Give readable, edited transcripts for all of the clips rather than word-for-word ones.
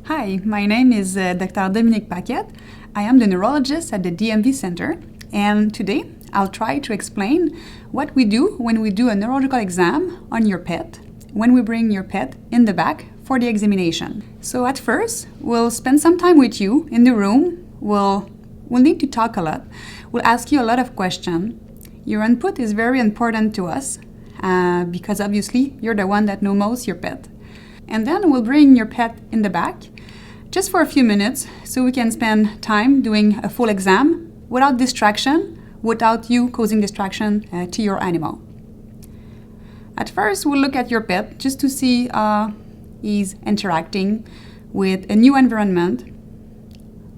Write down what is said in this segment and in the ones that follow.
Hi, my name is Dr. Dominique Paquette. I am the neurologist at the DMV Center, and today I'll try to explain what we do when we do a neurological exam on your pet, when we bring your pet in the back for the examination. So at first, we'll spend some time with you in the room. We'll need to talk a lot. We'll ask you a lot of questions. Your input is very important to us because obviously you're the one that knows most your pet. And then we'll bring your pet in the back just for a few minutes so we can spend time doing a full exam without distraction, without you causing distraction to your animal. At first, we'll look at your pet just to see how he's interacting with a new environment.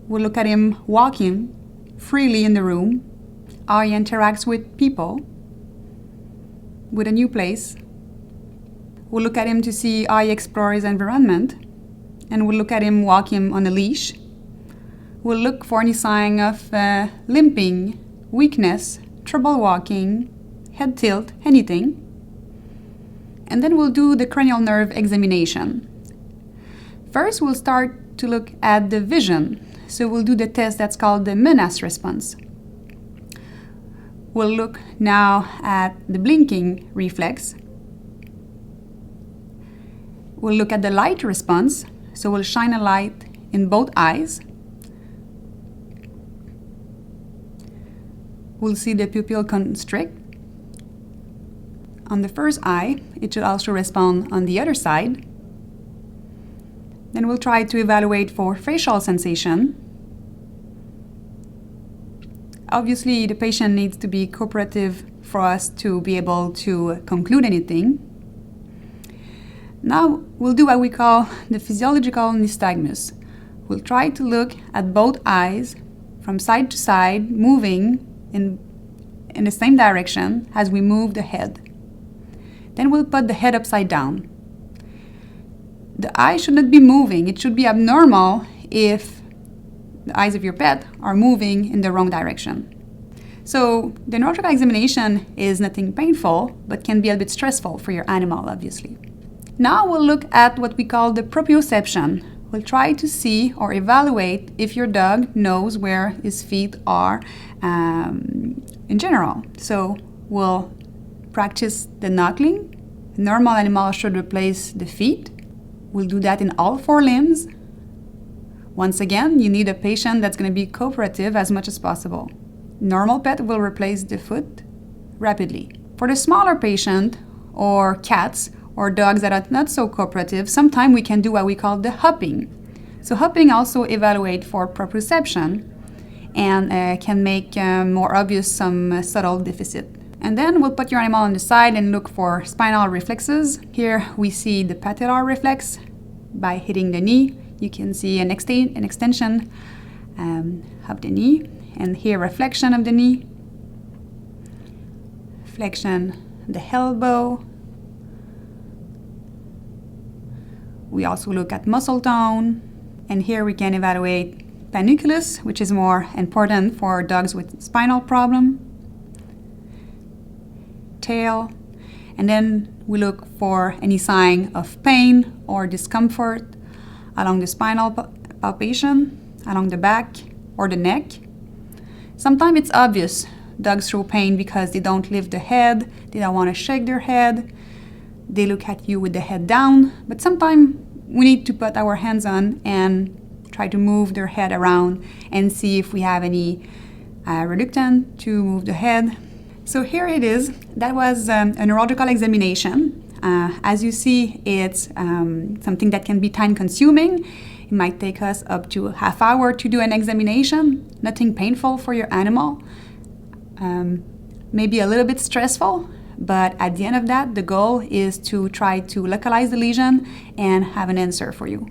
We'll look at him walking freely in the room, how he interacts with people, with a new place. We'll look at him to see how he explores his environment, and we'll look at him walking on a leash. We'll look for any sign of limping, weakness, trouble walking, head tilt, anything. And then we'll do the cranial nerve examination. First, we'll start to look at the vision. So we'll do the test that's called the menace response. We'll look now at the blinking reflex. We'll look at the light response. So we'll shine a light in both eyes. We'll see the pupil constrict. On the first eye, it should also respond on the other side. Then we'll try to evaluate for facial sensation. Obviously, the patient needs to be cooperative for us to be able to conclude anything. Now, we'll do what we call the physiological nystagmus. We'll try to look at both eyes from side to side, moving in the same direction as we move the head. Then we'll put the head upside down. The eye should not be moving. It should be abnormal if the eyes of your pet are moving in the wrong direction. So the neurological examination is nothing painful, but can be a bit stressful for your animal, obviously. Now we'll look at what we call the proprioception. We'll try to see or evaluate if your dog knows where his feet are in general. So we'll practice the knuckling. A normal animal should replace the feet. We'll do that in all four limbs. Once again, you need a patient that's going to be cooperative as much as possible. Normal pet will replace the foot rapidly. For the smaller patient or cats or dogs that are not so cooperative, sometimes we can do what we call the hopping. So hopping also evaluate for proprioception and can make more obvious some subtle deficit. And then we'll put your animal on the side and look for spinal reflexes. Here we see the patellar reflex. By hitting the knee, you can see an extension of the knee. And here, reflection of the knee. Flexion the elbow. We also look at muscle tone. And here we can evaluate panniculus, which is more important for dogs with spinal problem. Tail, and then we look for any sign of pain or discomfort along the spinal palpation, along the back or the neck. Sometimes it's obvious dogs show pain because they don't lift the head, they don't want to shake their head, they look at you with the head down, but sometimes we need to put our hands on and try to move their head around and see if we have any reluctance to move the head. So here it is. That was a neurological examination. As you see, it's something that can be time-consuming. It might take us up to a half hour to do an examination. Nothing painful for your animal. Maybe a little bit stressful, but at the end of that, the goal is to try to localize the lesion and have an answer for you.